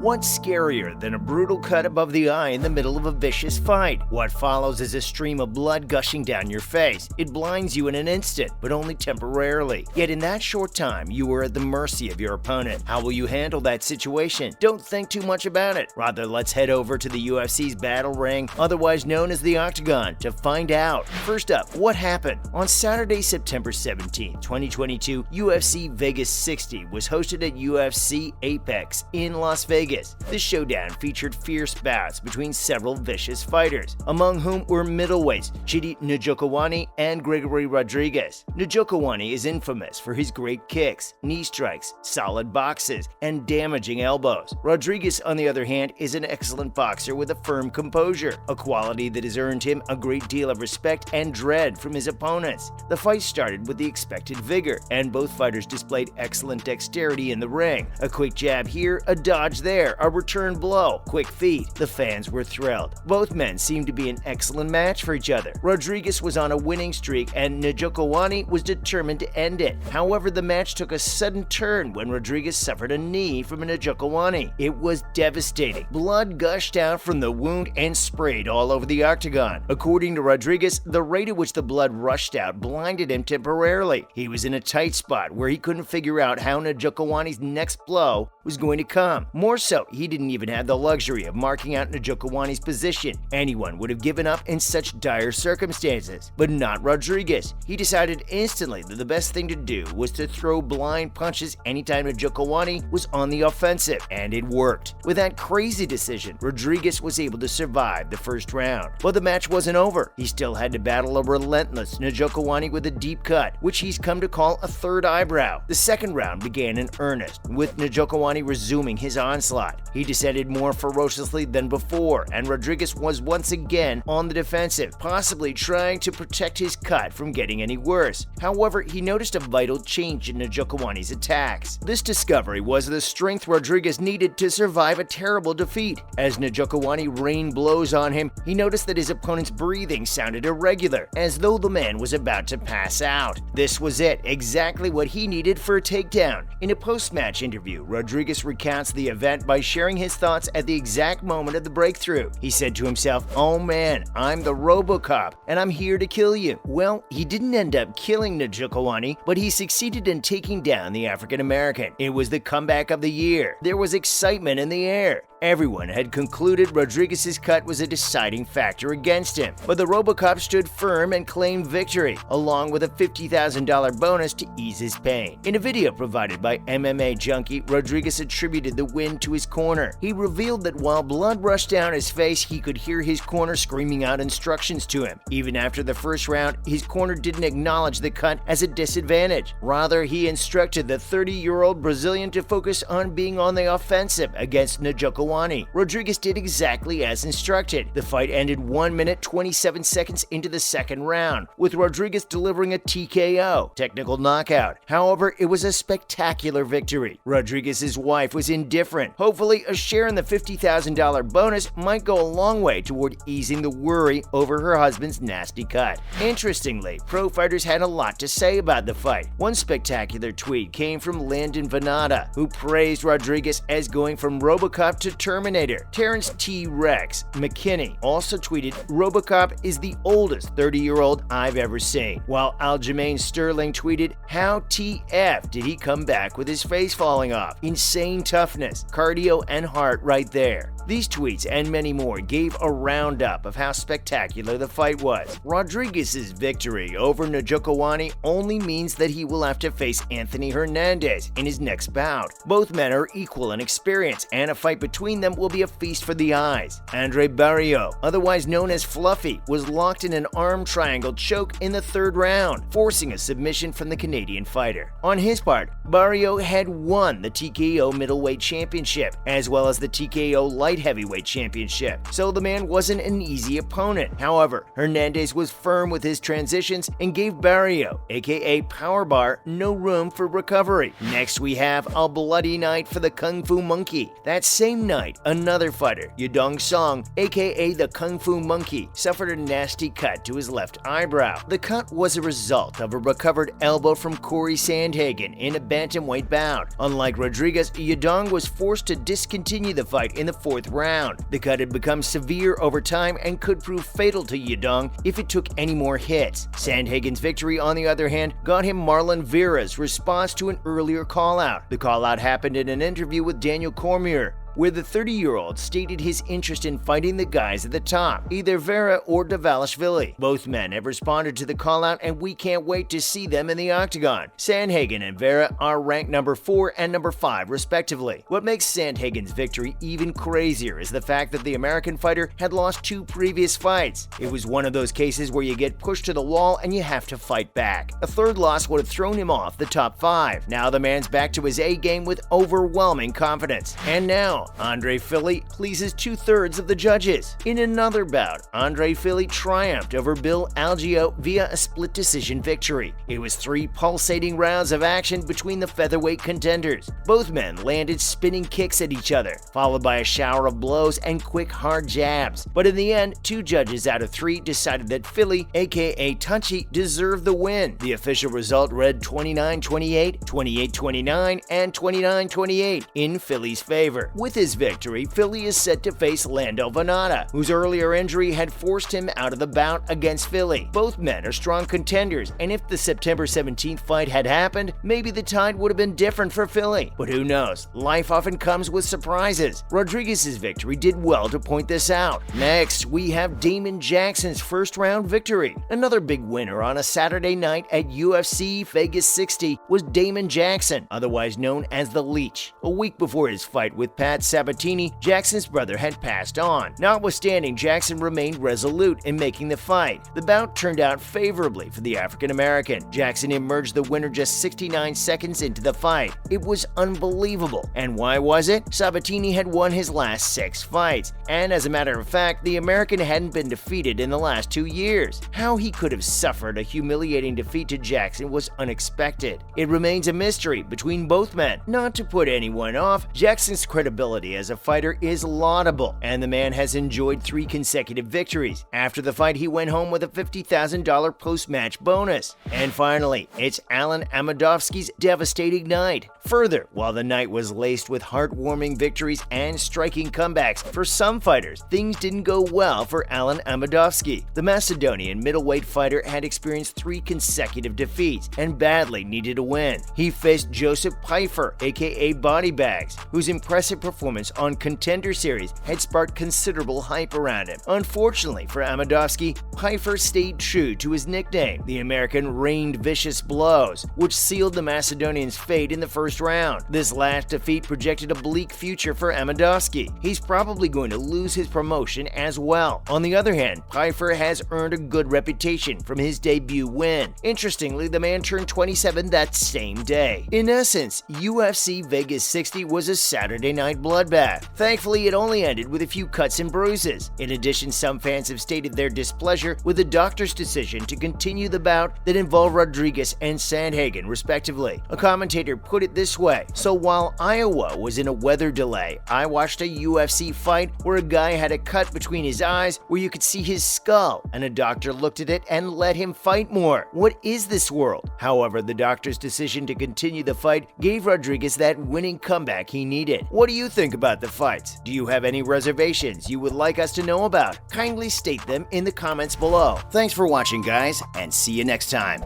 What's scarier than a brutal cut above the eye in the middle of a vicious fight? What follows is a stream of blood gushing down your face. It blinds you in an instant, but only temporarily. Yet in that short time, you are at the mercy of your opponent. How will you handle that situation? Don't think too much about it. Rather, let's head over to the UFC's battle ring, otherwise known as the Octagon, to find out. First up, what happened? On Saturday, September 17, 2022, UFC Vegas 60 was hosted at UFC Apex in Las Vegas. This showdown featured fierce bouts between several vicious fighters, among whom were middleweights Chidi Njokuani and Gregory Rodrigues. Njokuani is infamous for his great kicks, knee strikes, solid boxes, and damaging elbows. Rodrigues, on the other hand, is an excellent boxer with a firm composure, a quality that has earned him a great deal of respect and dread from his opponents. The fight started with the expected vigor, and both fighters displayed excellent dexterity in the ring. A quick jab here, a dodge there, a return blow, quick feet. The fans were thrilled. Both men seemed to be an excellent match for each other. Rodrigues was on a winning streak and Njokuani was determined to end it. However, the match took a sudden turn when Rodrigues suffered a knee from Njokuani. It was devastating. Blood gushed out from the wound and sprayed all over the octagon. According to Rodrigues, the rate at which the blood rushed out blinded him temporarily. He was in a tight spot where he couldn't figure out how Njokuani's next blow was going to come. More so, he didn't even have the luxury of marking out Njokuani's position. Anyone would have given up in such dire circumstances, but not Rodrigues. He decided instantly that the best thing to do was to throw blind punches anytime Njokuani was on the offensive, and it worked. With that crazy decision, Rodrigues was able to survive the first round. But the match wasn't over. He still had to battle a relentless Njokuani with a deep cut, which he's come to call a third eyebrow. The second round began in earnest, with Njokuani resuming his onslaught. He descended more ferociously than before, and Rodrigues was once again on the defensive, possibly trying to protect his cut from getting any worse. However, he noticed a vital change in Njokuani's attacks. This discovery was the strength Rodrigues needed to survive a terrible defeat. As Njokuani rained blows on him, he noticed that his opponent's breathing sounded irregular, as though the man was about to pass out. This was it, exactly what he needed for a takedown. In a post-match interview, Rodrigues recounts the event by sharing his thoughts at the exact moment of the breakthrough. He said to himself, "Oh man, I'm the RoboCop, and I'm here to kill you." Well, he didn't end up killing Njokuani, but he succeeded in taking down the African American. It was the comeback of the year. There was excitement in the air. Everyone had concluded Rodrigues' cut was a deciding factor against him, but the RoboCop stood firm and claimed victory, along with a $50,000 bonus to ease his pain. In a video provided by MMA Junkie, Rodrigues attributed the win to his corner. He revealed that while blood rushed down his face, he could hear his corner screaming out instructions to him. Even after the first round, his corner didn't acknowledge the cut as a disadvantage. Rather, he instructed the 30-year-old Brazilian to focus on being on the offensive against Njokuani. Rodrigues did exactly as instructed. The fight ended 1 minute 27 seconds into the second round, with Rodrigues delivering a TKO, technical knockout. However, it was a spectacular victory. Rodrigues' wife was indifferent. Hopefully, a share in the $50,000 bonus might go a long way toward easing the worry over her husband's nasty cut. Interestingly, pro fighters had a lot to say about the fight. One spectacular tweet came from Landon Venata, who praised Rodrigues as going from RoboCop to Terminator. Terrence T. Rex McKinney also tweeted, "RoboCop is the oldest 30-year-old I've ever seen," while Aljamain Sterling tweeted, "How TF did he come back with his face falling off? Insane toughness, cardio, and heart right there." These tweets and many more gave a roundup of how spectacular the fight was. Rodrigues' victory over Njokuani only means that he will have to face Anthony Hernandez in his next bout. Both men are equal in experience, and a fight between them will be a feast for the eyes. Andre Barrio, otherwise known as Fluffy, was locked in an arm triangle choke in the third round, forcing a submission from the Canadian fighter. On his part, Barrio had won the TKO middleweight championship, as well as the TKO light heavyweight championship, so the man wasn't an easy opponent. However, Hernandez was firm with his transitions and gave Barrio, aka Powerbar, no room for recovery. Next we have a bloody night for the Kung Fu Monkey. That same night, night, another fighter, Yadong Song, aka the Kung Fu Monkey, suffered a nasty cut to his left eyebrow. The cut was a result of a recovered elbow from Corey Sandhagen in a bantamweight bout. Unlike Rodrigues, Yadong was forced to discontinue the fight in the 4th round. The cut had become severe over time and could prove fatal to Yadong if it took any more hits. Sandhagen's victory, on the other hand, got him Marlon Vera's response to an earlier call-out. The call-out happened in an interview with Daniel Cormier, where the 30-year-old stated his interest in fighting the guys at the top, either Vera or Dvalishvili. Both men have responded to the call-out, and we can't wait to see them in the octagon. Sandhagen and Vera are ranked number 4 and number 5, respectively. What makes Sandhagen's victory even crazier is the fact that the American fighter had lost 2 previous fights. It was one of those cases where you get pushed to the wall and you have to fight back. A 3rd loss would have thrown him off the top 5. Now the man's back to his A-game with overwhelming confidence. And now, Andre Fili pleases 2/3 of the judges. In another bout, Andre Fili triumphed over Bill Algeo via a split decision victory. It was 3 pulsating rounds of action between the featherweight contenders. Both men landed spinning kicks at each other, followed by a shower of blows and quick hard jabs. But in the end, 2 judges out of 3 decided that Fili, aka Touchy, deserved the win. The official result read 29-28, 28-29, and 29-28 in Fili's favor. With his victory, Fili is set to face Lando Venata, whose earlier injury had forced him out of the bout against Fili. Both men are strong contenders, and if the September 17th fight had happened, maybe the tide would have been different for Fili. But who knows? Life often comes with surprises. Rodrigues' victory did well to point this out. Next, we have Damon Jackson's first-round victory. Another big winner on a Saturday night at UFC Vegas 60 was Damon Jackson, otherwise known as the Leech. A week before his fight with Pat Sabatini, Jackson's brother had passed on. Notwithstanding, Jackson remained resolute in making the fight. The bout turned out favorably for the African-American. Jackson emerged the winner just 69 seconds into the fight. It was unbelievable. And why was it? Sabatini had won his last 6 fights, and as a matter of fact, the American hadn't been defeated in the last 2 years. How he could have suffered a humiliating defeat to Jackson was unexpected. It remains a mystery between both men. Not to put anyone off, Jackson's credibility as a fighter is laudable, and the man has enjoyed 3 consecutive victories. After the fight, he went home with a $50,000 post-match bonus. And finally, it's Alan Amedovski's devastating night. Further, while the night was laced with heartwarming victories and striking comebacks, for some fighters, things didn't go well for Alan Amedovski. The Macedonian middleweight fighter had experienced 3 consecutive defeats and badly needed a win. He faced Joseph Pfeiffer, aka Body Bags, whose impressive performance on Contender Series had sparked considerable hype around him. Unfortunately for Amedovski, Pfeiffer stayed true to his nickname. The American rained vicious blows, which sealed the Macedonian's fate in the first round. This last defeat projected a bleak future for Amedovski. He's probably going to lose his promotion as well. On the other hand, Pfeiffer has earned a good reputation from his debut win. Interestingly, the man turned 27 that same day. In essence, UFC Vegas 60 was a Saturday night bloodbath. Thankfully, it only ended with a few cuts and bruises. In addition, some fans have stated their displeasure with the doctor's decision to continue the bout that involved Rodrigues and Sandhagen, respectively. A commentator put it this way: "So while Iowa was in a weather delay, I watched a UFC fight where a guy had a cut between his eyes where you could see his skull, and a doctor looked at it and let him fight more. What is this world?" However, the doctor's decision to continue the fight gave Rodrigues that winning comeback he needed. What do you think about the fights? Do you have any reservations you would like us to know about? Kindly state them in the comments below. Thanks for watching, guys, and see you next time.